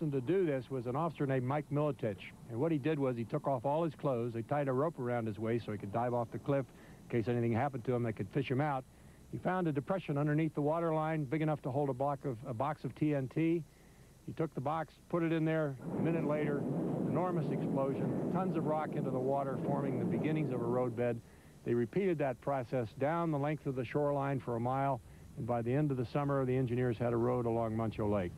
To do this was an officer named Mike Militich, and what he did was he took off all his clothes. They tied a rope around his waist so he could dive off the cliff in case anything happened to him. They could fish him out. He found a depression underneath the water line big enough to hold a box of TNT. He took the box, put it in there. A minute later, enormous explosion, tons of rock into the water, forming the beginnings of a roadbed. They repeated that process down the length of the shoreline for a mile, and by the end of the summer, the engineers had a road along Muncho Lake.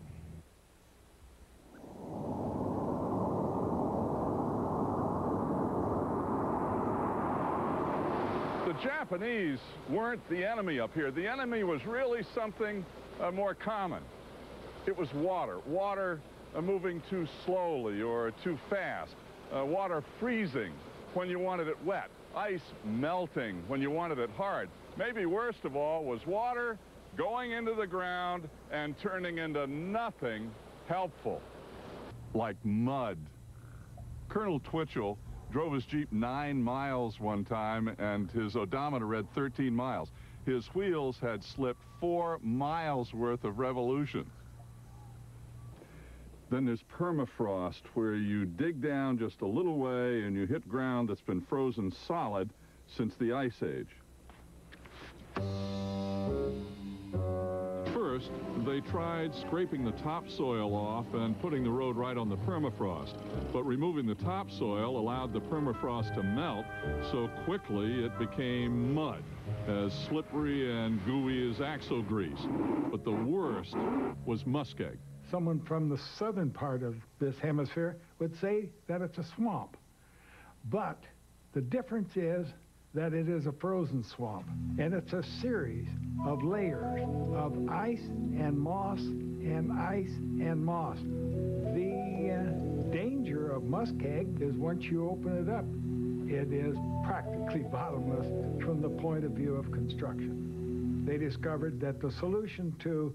The Japanese weren't the enemy up here. The enemy was really something more common. It was water. Water moving too slowly or too fast. Water freezing when you wanted it wet. Ice melting when you wanted it hard. Maybe worst of all was water going into the ground and turning into nothing helpful, like mud. Colonel Twitchell drove his Jeep 9 miles one time, and his odometer read 13 miles. His wheels had slipped 4 miles worth of revolution. Then there's permafrost, where you dig down just a little way and you hit ground that's been frozen solid since the Ice Age. First, they tried scraping the topsoil off and putting the road right on the permafrost. But removing the topsoil allowed the permafrost to melt so quickly it became mud, as slippery and gooey as axle grease. But the worst was muskeg. Someone from the southern part of this hemisphere would say that it's a swamp. But the difference is that it is a frozen swamp, and it's a series of layers of ice and moss and ice and moss. The danger of muskeg is once you open it up, it is practically bottomless from the point of view of construction. They discovered that the solution to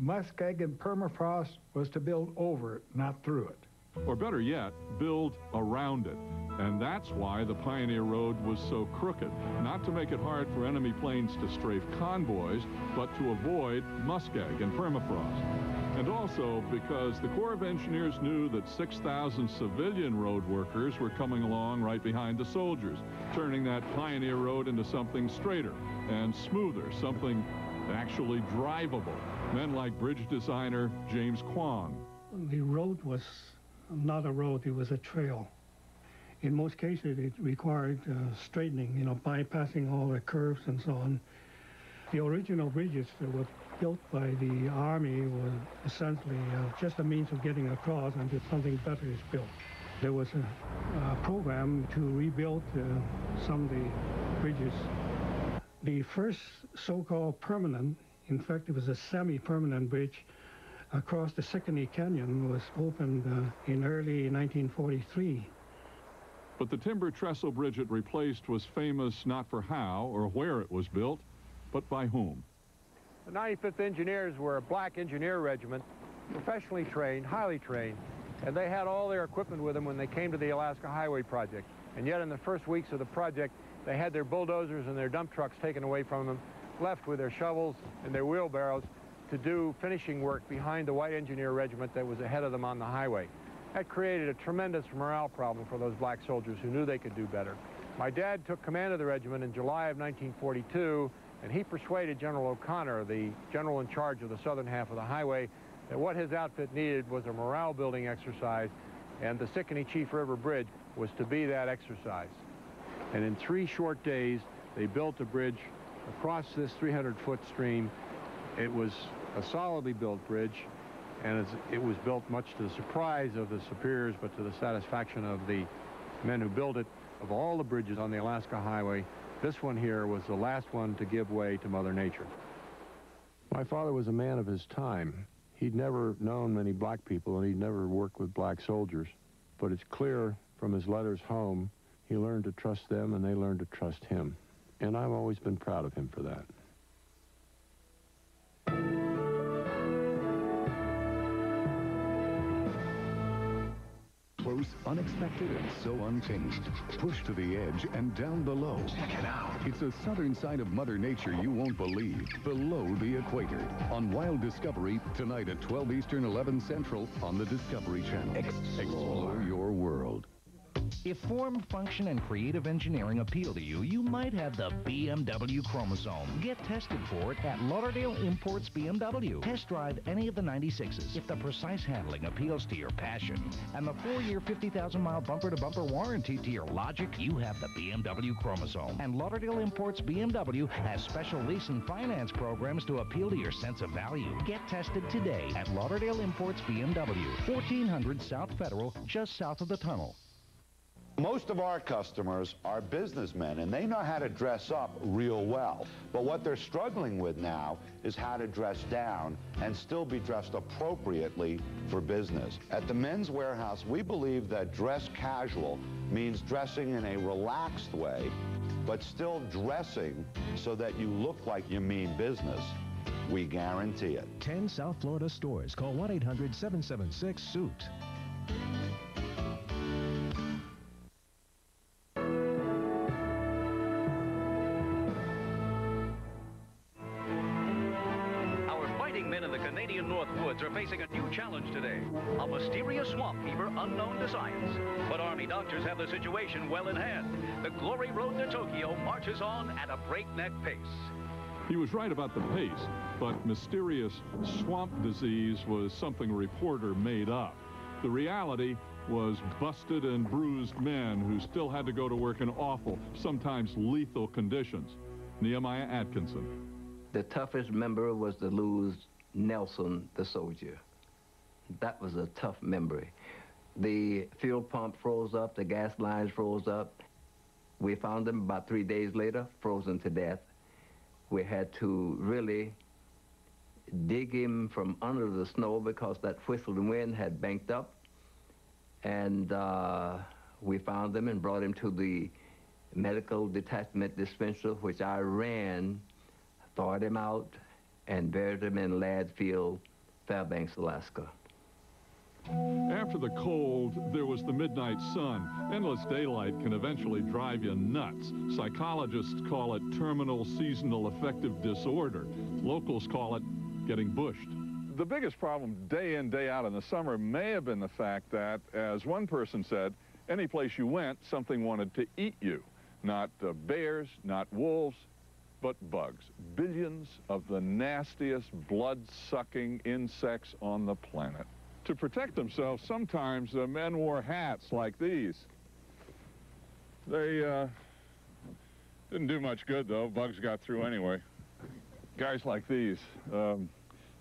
muskeg and permafrost was to build over it, not through it. Or better yet, build around it. And that's why the Pioneer Road was so crooked. Not to make it hard for enemy planes to strafe convoys, but to avoid muskeg and permafrost. And also because the Corps of Engineers knew that 6,000 civilian road workers were coming along right behind the soldiers, turning that Pioneer Road into something straighter and smoother, something actually drivable. Men like bridge designer James Kwong. The road was not a road, it was a trail. In most cases, it required straightening, bypassing all the curves and so on. The original bridges that were built by the Army were essentially just a means of getting across until something better is built. There was a program to rebuild some of the bridges. The first so-called permanent, in fact, it was a semi-permanent bridge across the Sicanee Canyon, was opened in early 1943. But the timber trestle bridge it replaced was famous not for how or where it was built, but by whom. The 95th Engineers were a black engineer regiment, professionally trained, highly trained, and they had all their equipment with them when they came to the Alaska Highway Project. And yet in the first weeks of the project, they had their bulldozers and their dump trucks taken away from them, left with their shovels and their wheelbarrows to do finishing work behind the white engineer regiment that was ahead of them on the highway. That created a tremendous morale problem for those black soldiers who knew they could do better. My dad took command of the regiment in July of 1942, and he persuaded General O'Connor, the general in charge of the southern half of the highway, that what his outfit needed was a morale-building exercise, and the Sicanee Chief River Bridge was to be that exercise. And in 3 short days, they built a bridge across this 300-foot stream. It was a solidly built bridge, and it was built much to the surprise of the superiors, but to the satisfaction of the men who built it. Of all the bridges on the Alaska Highway, this one here was the last one to give way to Mother Nature. My father was a man of his time. He'd never known many black people, and he'd never worked with black soldiers. But it's clear from his letters home, he learned to trust them, and they learned to trust him. And I've always been proud of him for that. We're close, unexpected, and so untamed. Pushed to the edge and down below. Check it out. It's a southern side of Mother Nature you won't believe. Below the equator. On Wild Discovery, tonight at 12 Eastern, 11 Central on the Discovery Channel. Explore your world. If form, function, and creative engineering appeal to you, you might have the BMW chromosome. Get tested for it at Lauderdale Imports BMW. Test drive any of the 96s. If the precise handling appeals to your passion and the 4-year, 50,000-mile bumper-to-bumper warranty to your logic, you have the BMW chromosome. And Lauderdale Imports BMW has special lease and finance programs to appeal to your sense of value. Get tested today at Lauderdale Imports BMW, 1400 South Federal, just south of the tunnel. Most of our customers are businessmen, and they know how to dress up real well. But what they're struggling with now is how to dress down and still be dressed appropriately for business. At the Men's Warehouse, we believe that dress casual means dressing in a relaxed way, but still dressing so that you look like you mean business. We guarantee it. 10 South Florida stores. Call 1-800-776-SUIT. Men in the Canadian North Woods are facing a new challenge today, a mysterious swamp fever unknown to science. But Army doctors have the situation well in hand. The Glory Road to Tokyo marches on at a breakneck pace. He was right about the pace, but mysterious swamp disease was something a reporter made up. The reality was busted and bruised men who still had to go to work in awful, sometimes lethal conditions. Nehemiah Atkinson. The toughest member was to lose Nelson, the soldier. That was a tough memory. The fuel pump froze up, the gas lines froze up. We found him about 3 days later, frozen to death. We had to really dig him from under the snow because that whistling wind had banked up. And we found him and brought him to the medical detachment dispenser, which I ran, thawed him out, and buried him in Ladd Field, Fairbanks, Alaska. After the cold, there was the midnight sun. Endless daylight can eventually drive you nuts. Psychologists call it terminal seasonal affective disorder. Locals call it getting bushed. The biggest problem day in, day out in the summer may have been the fact that, as one person said, any place you went, something wanted to eat you. Not bears, not wolves, but bugs. Billions of the nastiest, blood-sucking insects on the planet. To protect themselves, sometimes men wore hats like these. They didn't do much good, though. Bugs got through anyway. Guys like these, you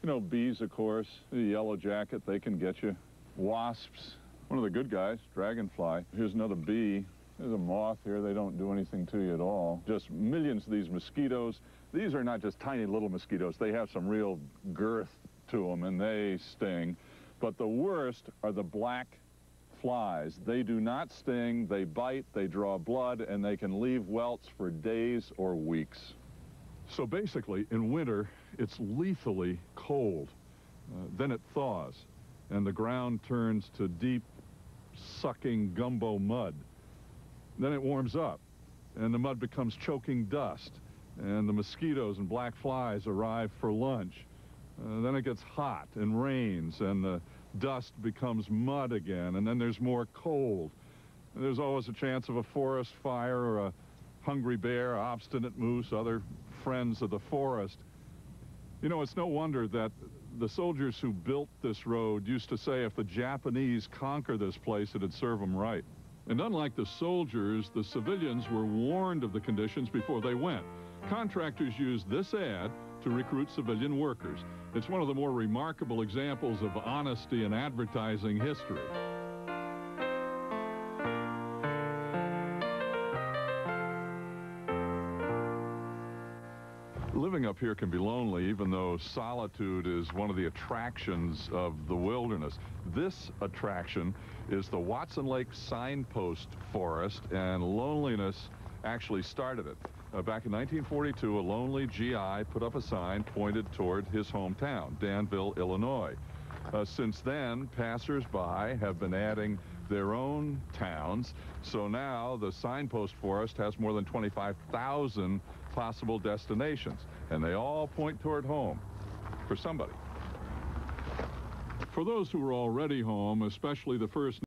know, bees, of course, the yellow jacket, they can get you. Wasps, one of the good guys, dragonfly. Here's another bee. There's a moth here. They don't do anything to you at all. Just millions of these mosquitoes. These are not just tiny little mosquitoes. They have some real girth to them, and they sting. But the worst are the black flies. They do not sting. They bite, they draw blood, and they can leave welts for days or weeks. So basically, in winter, it's lethally cold. Then it thaws, and the ground turns to deep, sucking gumbo mud. Then it warms up, and the mud becomes choking dust, and the mosquitoes and black flies arrive for lunch. Then it gets hot and rains, and the dust becomes mud again, and then there's more cold. And there's always a chance of a forest fire or a hungry bear, obstinate moose, other friends of the forest. You know, it's no wonder that the soldiers who built this road used to say if the Japanese conquer this place, it'd serve them right. And unlike the soldiers, the civilians were warned of the conditions before they went. Contractors used this ad to recruit civilian workers. It's one of the more remarkable examples of honesty in advertising history. Living up here can be lonely, even though solitude is one of the attractions of the wilderness. This attraction is the Watson Lake Signpost Forest, and loneliness actually started it. Back in 1942, a lonely GI put up a sign pointed toward his hometown, Danville, Illinois. Since then, passers-by have been adding their own towns. So now the signpost forest has more than 25,000 possible destinations, and they all point toward home for somebody. For those who are already home, especially the first